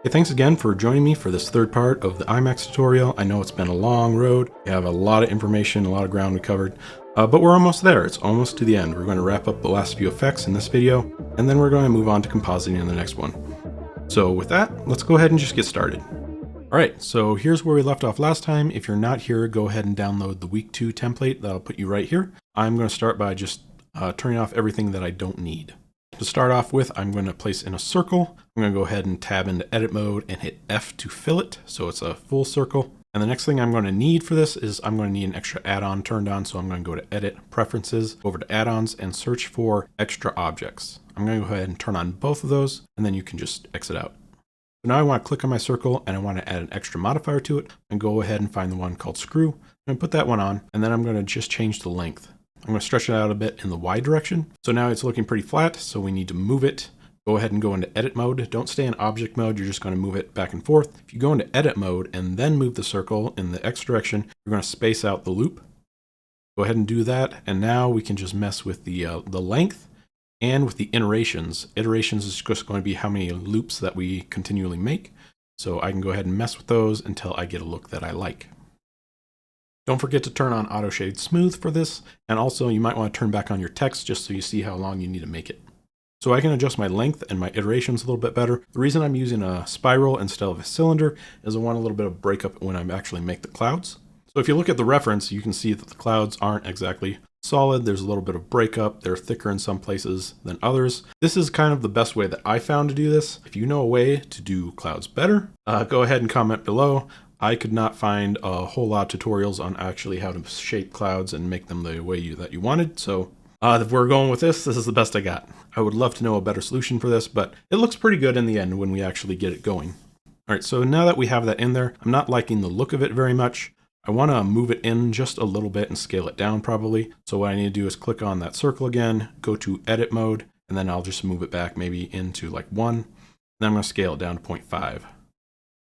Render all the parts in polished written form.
Hey, thanks again for joining me for this third part of the IMAX tutorial. I know it's been a long road. We have a lot of information, a lot of ground we covered, but we're almost there. It's almost to the end. We're going to wrap up the last few effects in this video, and then we're going to move on to compositing in the next one. So with that, let's go ahead and just get started. All right, so here's where we left off last time. If you're not here, go ahead and download the week 2 template. That'll put you right here. I'm going to start by just turning off everything that I don't need. To start off with, I'm going to place in a circle. I'm going to go ahead and tab into edit mode and hit F to fill it, so it's a full circle. And the next thing I'm going to need for this is I'm going to need an extra add-on turned on, so I'm going to go to Edit, Preferences, over to Add-ons, and search for Extra Objects. I'm going to go ahead and turn on both of those, and then you can just exit out. So now I want to click on my circle, and I want to add an extra modifier to it, and go ahead and find the one called Screw. I'm going to put that one on, and then I'm going to just change the length. I'm going to stretch it out a bit in the Y direction. So now it's looking pretty flat, so we need to move it. Go ahead and go into edit mode. Don't stay in object mode, you're just going to move it back and forth. If you go into edit mode and then move the circle in the X direction, you're going to space out the loop. Go ahead and do that, and now we can just mess with the length and with the iterations. Iterations is just going to be how many loops that we continually make. So I can go ahead and mess with those until I get a look that I like. Don't forget to turn on Auto Shade Smooth for this, and also you might want to turn back on your text just so you see how long you need to make it. So I can adjust my length and my iterations a little bit better. The reason I'm using a spiral instead of a cylinder is I want a little bit of breakup when I actually make the clouds. So if you look at the reference, you can see that the clouds aren't exactly solid. There's a little bit of breakup. They're thicker in some places than others. This is kind of the best way that I found to do this. If you know a way to do clouds better, go ahead and comment below. I could not find a whole lot of tutorials on actually how to shape clouds and make them the way that you wanted. So if we're going with this is the best I got. I would love to know a better solution for this, but it looks pretty good in the end when we actually get it going. All right, so now that we have that in there, I'm not liking the look of it very much. I want to move it in just a little bit and scale it down probably. So what I need to do is click on that circle again, go to edit mode, and then I'll just move it back maybe into like 1. Then I'm going to scale it down to 0.5.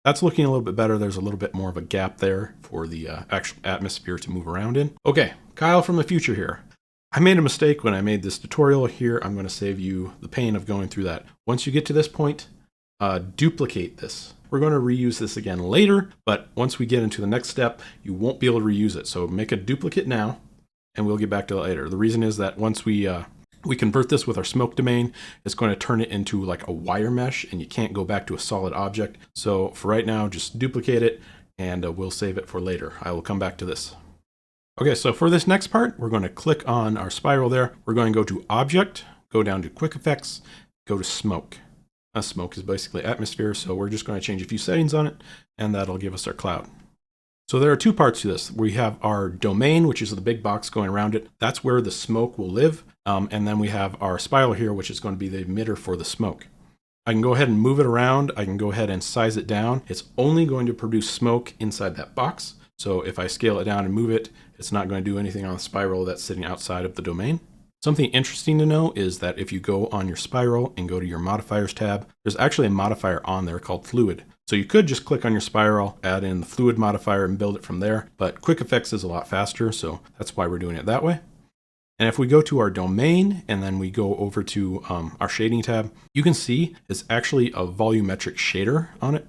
That's looking a little bit better. There's a little bit more of a gap there for the actual atmosphere to move around in. Okay, Kyle from the future here. I made a mistake when I made this tutorial here. I'm going to save you the pain of going through that. Once you get to this point, duplicate this. We're going to reuse this again later, but once we get into the next step, you won't be able to reuse it. So make a duplicate now, and we'll get back to that later. The reason is that once we convert this with our smoke domain, it's going to turn it into like a wire mesh, and you can't go back to a solid object. So for right now, just duplicate it, and we'll save it for later. I will come back to this. Okay, so for this next part, we're going to click on our spiral there. We're going to go to Object, go down to Quick Effects, go to Smoke. Smoke is basically atmosphere, so we're just going to change a few settings on it, and that'll give us our cloud. So there are two parts to this. We have our domain, which is the big box going around it. That's where the smoke will live. And then we have our spiral here, which is going to be the emitter for the smoke. I can go ahead and move it around. I can go ahead and size it down. It's only going to produce smoke inside that box. So if I scale it down and move it, it's not going to do anything on the spiral that's sitting outside of the domain. Something interesting to know is that if you go on your spiral and go to your modifiers tab, there's actually a modifier on there called fluid. So you could just click on your spiral, add in the fluid modifier and build it from there, but quick effects is a lot faster, so that's why we're doing it that way. And if we go to our domain and then we go over to our shading tab, you can see it's actually a volumetric shader on it.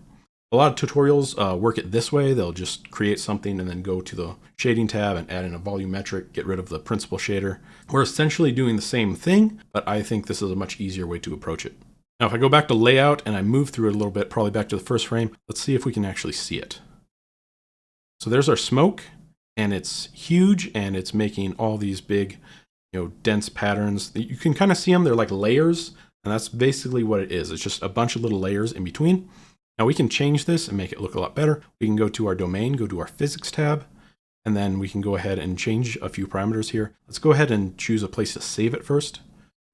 A lot of tutorials work it this way. They'll just create something and then go to the shading tab and add in a volumetric, get rid of the principal shader. We're essentially doing the same thing, but I think this is a much easier way to approach it. Now, if I go back to layout and I move through it a little bit, probably back to the first frame, let's see if we can actually see it. So there's our smoke, and it's huge, and it's making all these big, dense patterns. You can kind of see them. They're like layers, and that's basically what it is. It's just a bunch of little layers in between. Now we can change this and make it look a lot better. We can go to our domain, go to our physics tab, and then we can go ahead and change a few parameters here. Let's go ahead and choose a place to save it first.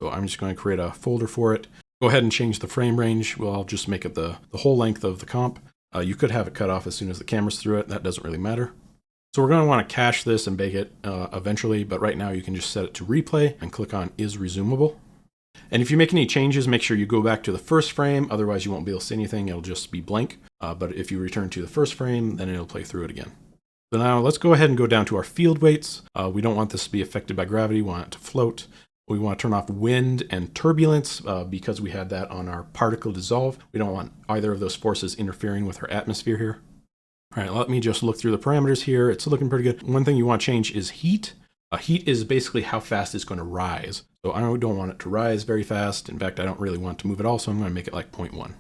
So I'm just going to create a folder for it. Go ahead and change the frame range. Well, I'll just make it the whole length of the comp. You could have it cut off as soon as the camera's through it. That doesn't really matter. So we're going to want to cache this and bake it eventually, but right now you can just set it to replay and click on is resumable. And if you make any changes, make sure you go back to the first frame. Otherwise, you won't be able to see anything. It'll just be blank. But if you return to the first frame, then it'll play through it again. So now let's go ahead and go down to our field weights. We don't want this to be affected by gravity. We want it to float. We want to turn off wind and turbulence because we had that on our particle dissolve. We don't want either of those forces interfering with our atmosphere here. All right, let me just look through the parameters here. It's looking pretty good. One thing you want to change is heat. Heat is basically how fast it's going to rise. So I don't want it to rise very fast. In fact, I don't really want to move at all, so I'm going to make it like 0.1.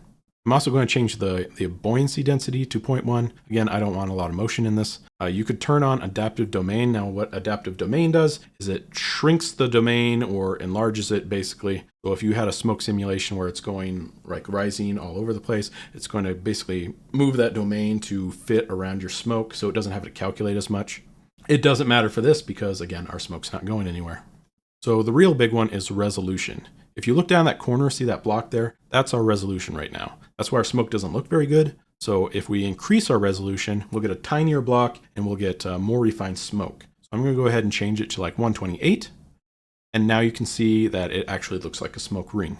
I'm also going to change the buoyancy density to 0.1. Again, I don't want a lot of motion in this. You could turn on adaptive domain. Now what adaptive domain does is it shrinks the domain or enlarges it basically. So if you had a smoke simulation where it's going like rising all over the place, it's going to basically move that domain to fit around your smoke so it doesn't have to calculate as much. It doesn't matter for this because again, our smoke's not going anywhere. So the real big one is resolution. If you look down that corner, see that block there? That's our resolution right now. That's why our smoke doesn't look very good. So if we increase our resolution, we'll get a tinier block and we'll get more refined smoke. So I'm going to go ahead and change it to like 128. And now you can see that it actually looks like a smoke ring.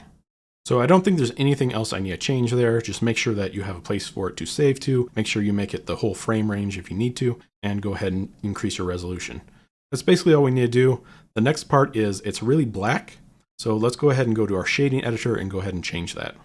So I don't think there's anything else I need to change there. Just make sure that you have a place for it to save to. Make sure you make it the whole frame range if you need to, and go ahead and increase your resolution. That's basically all we need to do. The next part is it's really black. So let's go ahead and go to our shading editor and go ahead and change that.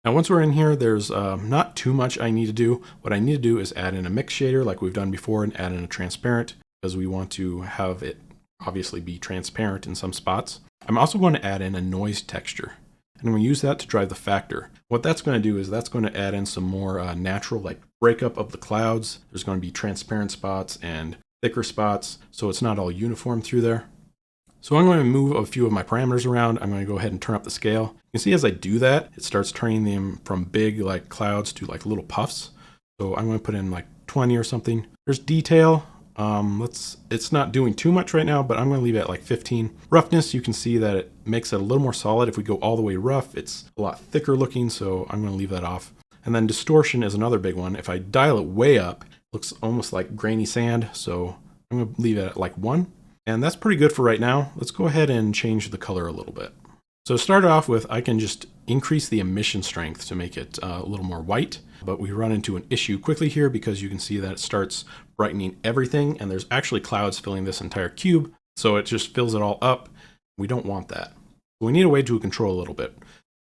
Now, once we're in here, there's not too much I need to do. What I need to do is add in a mix shader like we've done before and add in a transparent because we want to have it obviously be transparent in some spots. I'm also going to add in a noise texture and I'm going to use that to drive the factor. What that's going to do is that's going to add in some more natural like breakup of the clouds. There's going to be transparent spots and thicker spots, so it's not all uniform through there. So I'm going to move a few of my parameters around. I'm going to go ahead and turn up the scale. You can see as I do that, it starts turning them from big like clouds to like little puffs. So I'm going to put in like 20 or something. There's detail. It's not doing too much right now, but I'm going to leave it at like 15. Roughness, you can see that it makes it a little more solid. If we go all the way rough, it's a lot thicker looking, so I'm going to leave that off. And then distortion is another big one. If I dial it way up, it looks almost like grainy sand, so I'm going to leave it at like 1. And that's pretty good for right now. Let's go ahead and change the color a little bit. So to start off with, I can just increase the emission strength to make it a little more white. But we run into an issue quickly here because you can see that it starts brightening everything. And there's actually clouds filling this entire cube. So it just fills it all up. We don't want that. We need a way to control a little bit.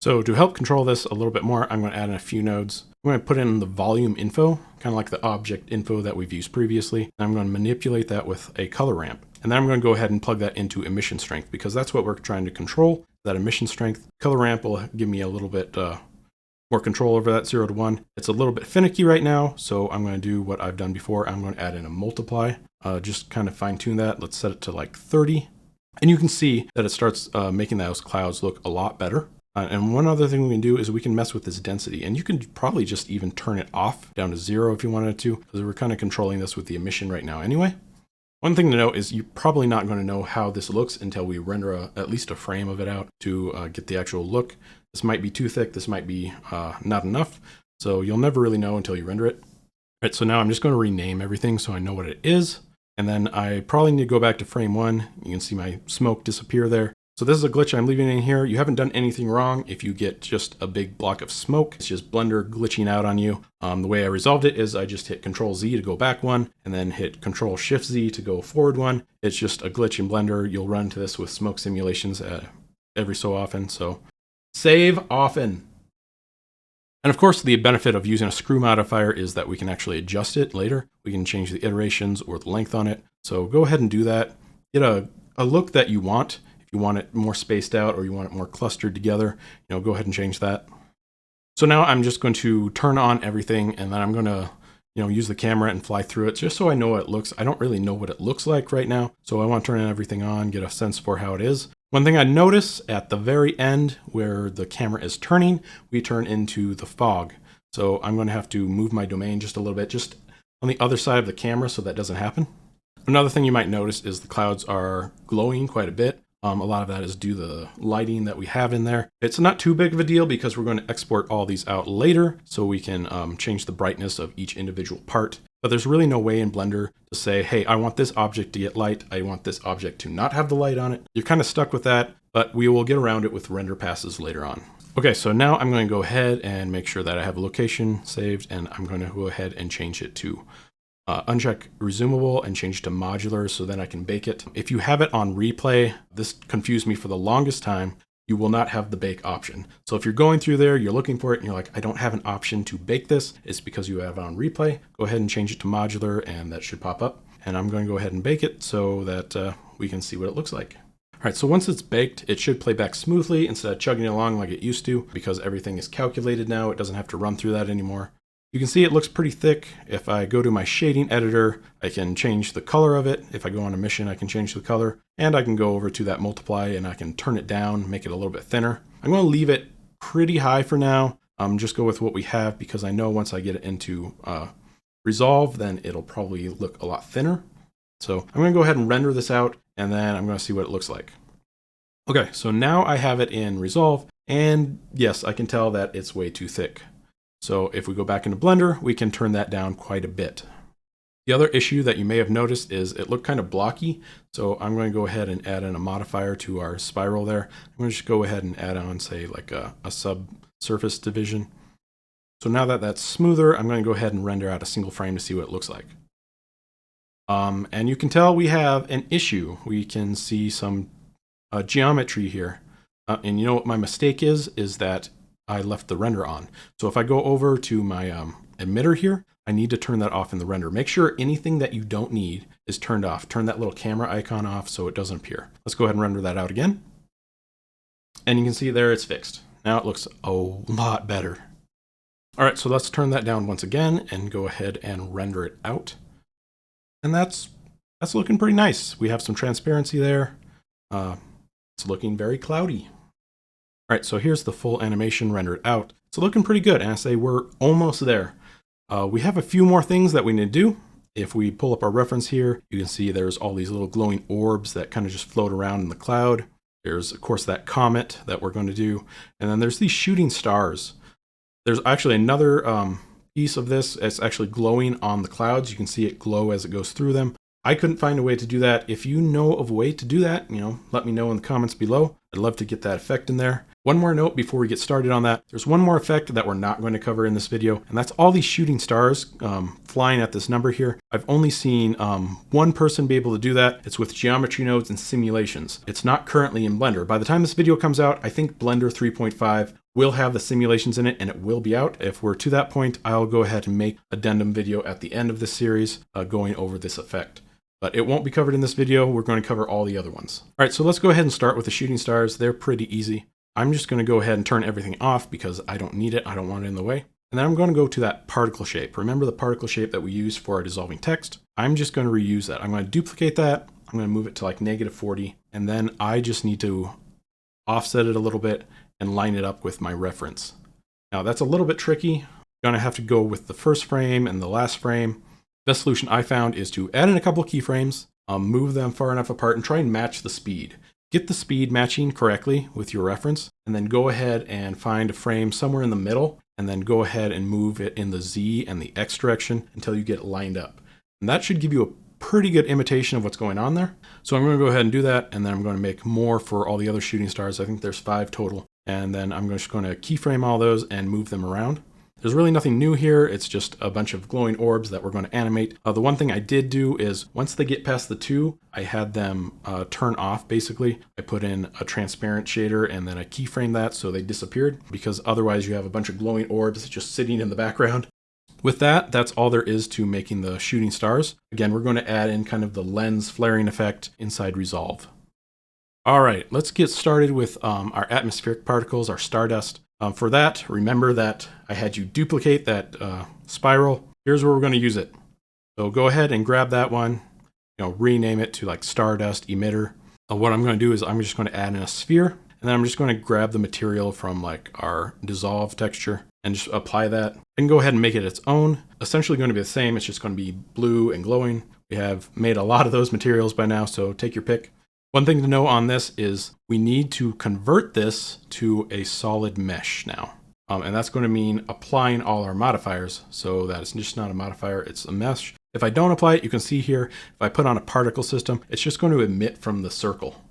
So to help control this a little bit more, I'm going to add in a few nodes. I'm going to put in the volume info, kind of like the object info that we've used previously. And I'm going to manipulate that with a color ramp. And then I'm going to go ahead and plug that into emission strength because that's what we're trying to control, that emission strength. Color ramp will give me a little bit more control over that 0 to 1. It's a little bit finicky right now, so I'm going to do what I've done before. I'm going to add in a multiply, just kind of fine tune that. Let's set it to like 30. And you can see that it starts making those clouds look a lot better. And one other thing we can do is we can mess with this density, and you can probably just even turn it off down to 0 if you wanted to, because we're kind of controlling this with the emission right now anyway. One thing to note is you're probably not going to know how this looks until we render at least a frame of it out to get the actual look. This might be too thick, this might be not enough, so you'll never really know until you render it. All right, so now I'm just going to rename everything so I know what it is, and then I probably need to go back to frame 1. You can see my smoke disappear there. So this is a glitch I'm leaving in here. You haven't done anything wrong if you get just a big block of smoke. It's just Blender glitching out on you. The way I resolved it is I just hit Control Z to go back 1 and then hit Control Shift Z to go forward 1. It's just a glitch in Blender. You'll run into this with smoke simulations every so often. So save often. And of course, the benefit of using a screw modifier is that we can actually adjust it later. We can change the iterations or the length on it. So go ahead and do that. Get a look that you want. You want it more spaced out or you want it more clustered together, go ahead and change that. So now I'm just going to turn on everything and then I'm going to, use the camera and fly through it just so I know what it looks. I don't really know what it looks like right now. So I want to turn everything on, get a sense for how it is. One thing I notice at the very end where the camera is turning, we turn into the fog. So I'm going to have to move my domain just a little bit, just on the other side of the camera so that doesn't happen. Another thing you might notice is the clouds are glowing quite a bit. A lot of that is due to the lighting that we have in there. It's not too big of a deal because we're going to export all these out later so we can change the brightness of each individual part. But there's really no way in Blender to say, hey, I want this object to get light. I want this object to not have the light on it. You're kind of stuck with that, but we will get around it with render passes later on. Okay, so now I'm going to go ahead and make sure that I have a location saved, and I'm going to go ahead and change it to uncheck resumable and change to modular so then I can bake it. If you have it on replay, this confused me for the longest time. You will not have the bake option. So if you're going through there, you're looking for it and you're like, I don't have an option to bake this, it's because you have it on replay. Go ahead and change it to modular and that should pop up. And I'm going to go ahead and bake it so that we can see what it looks like. All right, so once it's baked, it should play back smoothly instead of chugging along like it used to, because everything is calculated now. It doesn't have to run through that anymore. You can see it looks pretty thick. If I go to my shading editor, I can change the color of it. If I go on a mission, I can change the color, and I can go over to that multiply and I can turn it down, make it a little bit thinner. I'm going to leave it pretty high for now. Just go with what we have, because I know once I get it into Resolve, then it'll probably look a lot thinner. So I'm going to go ahead and render this out, and then I'm going to see what it looks like. Okay, so now I have it in Resolve, and yes, I can tell that it's way too thick. So if we go back into Blender, we can turn that down quite a bit. The other issue that you may have noticed is it looked kind of blocky. So I'm going to go ahead and add in a modifier to our spiral there. I'm going to just go ahead and add on, say, like a subsurface division. So now that that's smoother, I'm going to go ahead and render out a single frame to see what it looks like. And you can tell we have an issue. We can see some geometry here. And you know what my mistake is that I left the render on. So if I go over to my emitter here, I need to turn that off in the render. Make sure anything that you don't need is turned off. Turn that little camera icon off so it doesn't appear. Let's go ahead and render that out again. And you can see there it's fixed. Now it looks a lot better. All right, so let's turn that down once again and go ahead and render it out. And that's looking pretty nice. We have some transparency there. It's looking very cloudy. All right, so here's the full animation rendered out. It's looking pretty good, and I say we're almost there. We have a few more things that we need to do. If we pull up our reference here, you can see there's all these little glowing orbs that kind of just float around in the cloud. There's, of course, that comet that we're going to do. And then there's these shooting stars. There's actually another piece of this. It's actually glowing on the clouds. You can see it glow as it goes through them. I couldn't find a way to do that. If you know of a way to do that, let me know in the comments below. I'd love to get that effect in there. One more note before we get started on that. There's one more effect that we're not going to cover in this video, and that's all these shooting stars flying at this number here. I've only seen one person be able to do that. It's with geometry nodes and simulations. It's not currently in Blender. By the time this video comes out, I think Blender 3.5 will have the simulations in it, and it will be out. If we're to that point, I'll go ahead and make an addendum video at the end of this series going over this effect. But it won't be covered in this video. We're going to cover all the other ones. All right, so let's go ahead and start with the shooting stars. They're pretty easy. I'm just going to go ahead and turn everything off because I don't need it. I don't want it in the way. And then I'm going to go to that particle shape. Remember the particle shape that we used for our dissolving text? I'm just going to reuse that. I'm going to duplicate that. I'm going to move it to like -40. And then I just need to offset it a little bit and line it up with my reference. Now that's a little bit tricky. I'm going to have to go with the first frame and the last frame. Best solution I found is to add in a couple of keyframes, move them far enough apart and try and match the speed. Get the speed matching correctly with your reference, and then go ahead and find a frame somewhere in the middle, and then go ahead and move it in the Z and the X direction until you get it lined up. And that should give you a pretty good imitation of what's going on there. So I'm going to go ahead and do that, and then I'm going to make more for all the other shooting stars. I think there's 5 total. And then I'm just going to keyframe all those and move them around. There's really nothing new here. It's just a bunch of glowing orbs that we're going to animate. The one thing I did do is once they get past the 2, I had them turn off basically. I put in a transparent shader and then I keyframed that so they disappeared, because otherwise you have a bunch of glowing orbs just sitting in the background. With that, that's all there is to making the shooting stars. Again, we're going to add in kind of the lens flaring effect inside Resolve. All right, let's get started with our atmospheric particles, our Stardust. For that, remember that I had you duplicate that spiral. Here's where we're going to use it. So go ahead and grab that one, rename it to like Stardust emitter. What I'm going to do is I'm just going to add in a sphere, and then I'm just going to grab the material from like our dissolve texture and just apply that. And go ahead and make it its own. Essentially going to be the same. It's just going to be blue and glowing. We have made a lot of those materials by now, so take your pick. One thing to know on this is we need to convert this to a solid mesh now. And that's going to mean applying all our modifiers so that it's just not a modifier, it's a mesh. If I don't apply it, you can see here, if I put on a particle system, it's just going to emit from the circle,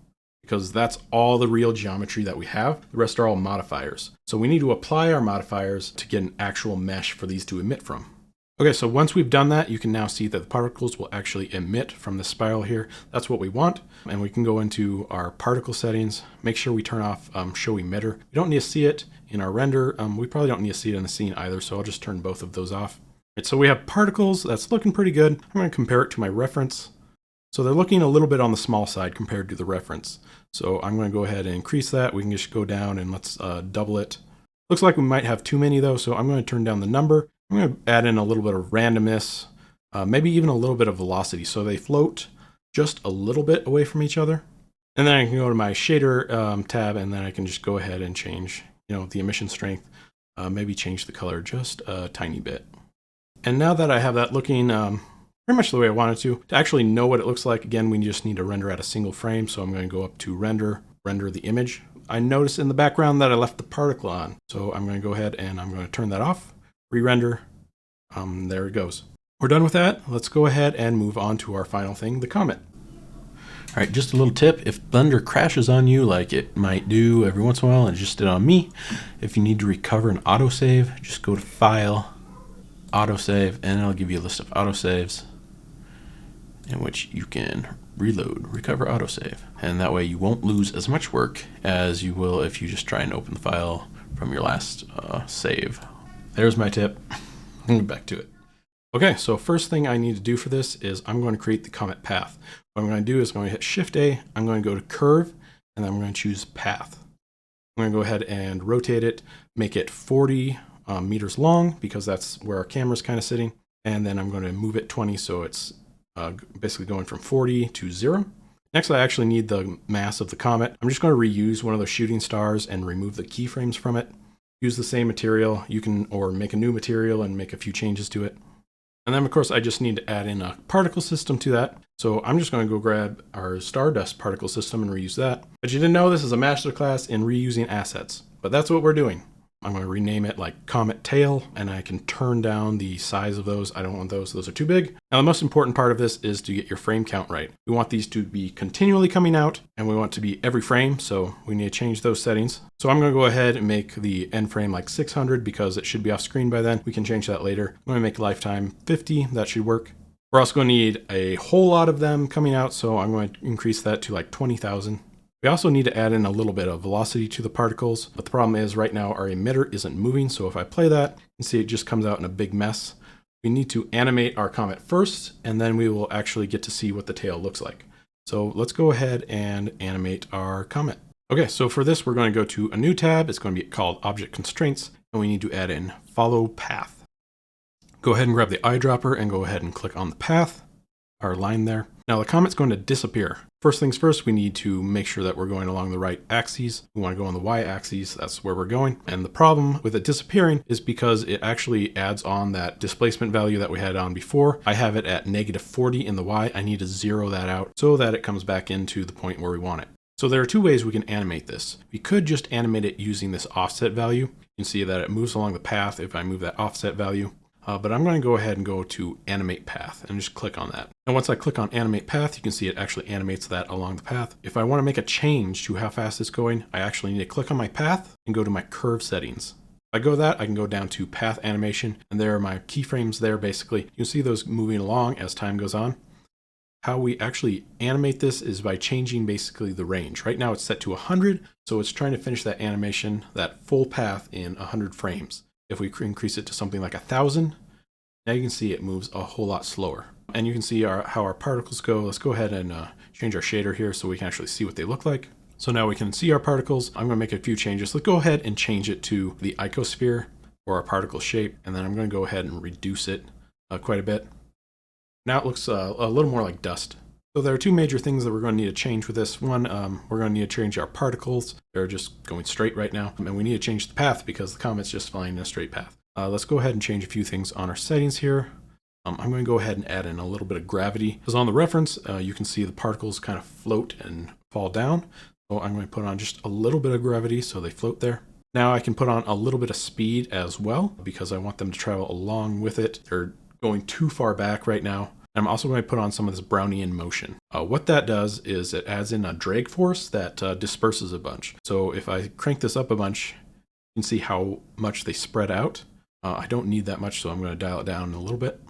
because that's all the real geometry that we have. The rest are all modifiers. So we need to apply our modifiers to get an actual mesh for these to emit from. Okay, so once we've done that, you can now see that the particles will actually emit from the spiral here. That's what we want. And we can go into our particle settings, make sure we turn off show emitter. We don't need to see it in our render. We probably don't need to see it in the scene either, so I'll just turn both of those off. Right, so we have particles, that's looking pretty good. I'm going to compare it to my reference. So they're looking a little bit on the small side compared to the reference. So I'm going to go ahead and increase that. We can just go down and let's double it. Looks like we might have too many though, so I'm going to turn down the number. I'm going to add in a little bit of randomness, maybe even a little bit of velocity, so they float just a little bit away from each other. And then I can go to my shader tab, and then I can just go ahead and change, the emission strength, maybe change the color just a tiny bit. And now that I have that looking pretty much the way I wanted to actually know what it looks like, again, we just need to render at a single frame. So I'm going to go up to render the image. I notice in the background that I left the particle on. So I'm going to go ahead and I'm going to turn that off. Re-render, there it goes. We're done with that. Let's go ahead and move on to our final thing, the comet. All right, just a little tip. If Blender crashes on you, like it might do every once in a while, and it just did on me, if you need to recover an autosave, just go to File, Autosave, and it'll give you a list of autosaves in which you can reload, recover autosave. And that way you won't lose as much work as you will if you just try and open the file from your last save. There's my tip. Back to it. Okay, so first thing I need to do for this is I'm going to create the comet path. What I'm going to do is I'm going to hit Shift A, I'm going to go to Curve, and then I'm going to choose Path. I'm going to go ahead and rotate it, make it 40 meters long, because that's where our camera's kind of sitting. And then I'm going to move it 20, so it's basically going from 40 to 0. Next, I actually need the mass of the comet. I'm just going to reuse one of those shooting stars and remove the keyframes from it. Use the same material. You can, or make a new material and make a few changes to it. And then, of course, I just need to add in a particle system to that. So I'm just going to go grab our Stardust particle system and reuse that. But you didn't know this is a masterclass in reusing assets, but that's what we're doing. I'm going to rename it like Comet Tail, and I can turn down the size of those. I don't want those. Those are too big. Now, the most important part of this is to get your frame count right. We want these to be continually coming out, and we want it to be every frame, so we need to change those settings. So I'm going to go ahead and make the end frame like 600 because it should be off screen by then. We can change that later. I'm going to make lifetime 50. That should work. We're also going to need a whole lot of them coming out, so I'm going to increase that to like 20,000. We also need to add in a little bit of velocity to the particles, but the problem is right now our emitter isn't moving, so if I play that, you can see it just comes out in a big mess. We need to animate our comet first, and then we will actually get to see what the tail looks like. So let's go ahead and animate our comet. Okay, so for this, we're going to go to a new tab. It's going to be called Object Constraints, and we need to add in Follow Path. Go ahead and grab the eyedropper and go ahead and click on the path, our line there. Now the comet's going to disappear. First things first, we need to make sure that we're going along the right axes. We want to go on the y-axis, that's where we're going. And the problem with it disappearing is because it actually adds on that displacement value that we had on before. I have it at -40 in the y. I need to zero that out so that it comes back into the point where we want it. So there are two ways we can animate this. We could just animate it using this offset value. You can see that it moves along the path if I move that offset value. But I'm going to go ahead and go to Animate Path and just click on that. And once I click on Animate Path, you can see it actually animates that along the path. If I want to make a change to how fast it's going, I actually need to click on my path and go to my curve settings. If I go that, I can go down to Path Animation, and there are my keyframes there basically. You can see those moving along as time goes on. How we actually animate this is by changing basically the range. Right now it's set to 100, so it's trying to finish that animation, that full path in 100 frames. If we increase it to something like 1,000, now you can see it moves a whole lot slower. And you can see how our particles go. Let's go ahead and change our shader here so we can actually see what they look like. So now we can see our particles. I'm going to make a few changes. Let's go ahead and change it to the icosphere for our particle shape. And then I'm going to go ahead and reduce it quite a bit. Now it looks a little more like dust. So there are two major things that we're going to need to change with this. One, we're going to need to change our particles. They're just going straight right now. And we need to change the path because the comet's just flying in a straight path. Let's go ahead and change a few things on our settings here. I'm going to go ahead and add in a little bit of gravity. Because on the reference, you can see the particles kind of float and fall down. So I'm going to put on just a little bit of gravity so they float there. Now I can put on a little bit of speed as well because I want them to travel along with it. They're going too far back right now. I'm also going to put on some of this Brownian motion. What that does is it adds in a drag force that disperses a bunch. So if I crank this up a bunch, you can see how much they spread out. I don't need that much, so I'm going to dial it down a little bit.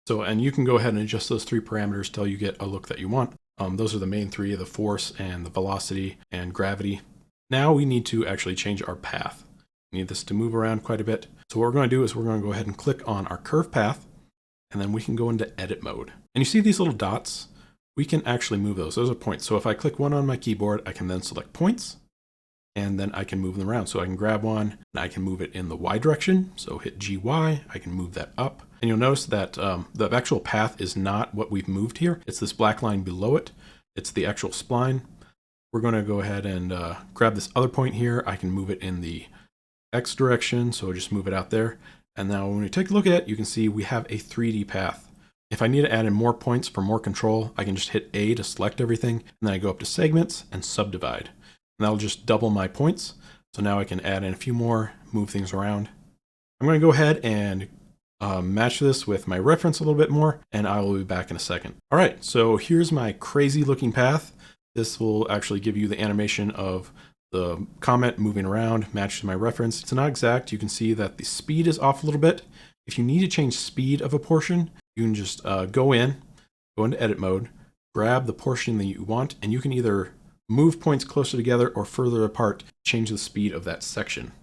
So, and you can go ahead and adjust those 3 parameters till you get a look that you want. Those are the main 3, the force and the velocity and gravity. Now we need to actually change our path. We need this to move around quite a bit. So what we're going to do is we're going to go ahead and click on our curve path, and then we can go into edit mode. And you see these little dots? We can actually move those. Those are points. So if I click one on my keyboard, I can then select points, and then I can move them around. So I can grab one and I can move it in the Y direction. So hit GY, I can move that up. And you'll notice that the actual path is not what we've moved here. It's this black line below it. It's the actual spline. We're going to go ahead and grab this other point here. I can move it in the X direction. So just move it out there. And now when we take a look at it, you can see we have a 3D path. If I need to add in more points for more control, I can just hit A to select everything. And then I go up to segments and subdivide. And that'll just double my points. So now I can add in a few more, move things around. I'm going to go ahead and match this with my reference a little bit more, and I will be back in a second. All right, so here's my crazy looking path. This will actually give you the animation of the comet moving around, matched to my reference. It's not exact. You can see that the speed is off a little bit. If you need to change speed of a portion, you can just go into edit mode, grab the portion that you want, and you can either move points closer together or further apart, change the speed of that section.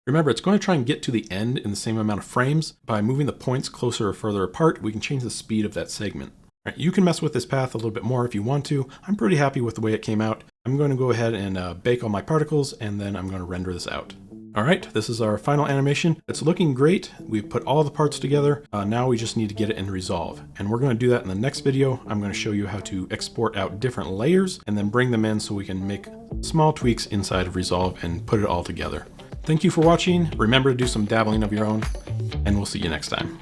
Remember, it's going to try and get to the end in the same amount of frames. By moving the points closer or further apart, we can change the speed of that segment. Right, you can mess with this path a little bit more if you want to. I'm pretty happy with the way it came out. I'm going to go ahead and bake all my particles, and then I'm going to render this out. All right, this is our final animation. It's looking great. We've put all the parts together. Now we just need to get it in Resolve. And we're going to do that in the next video. I'm going to show you how to export out different layers and then bring them in so we can make small tweaks inside of Resolve and put it all together. Thank you for watching. Remember to do some dabbling of your own, and we'll see you next time.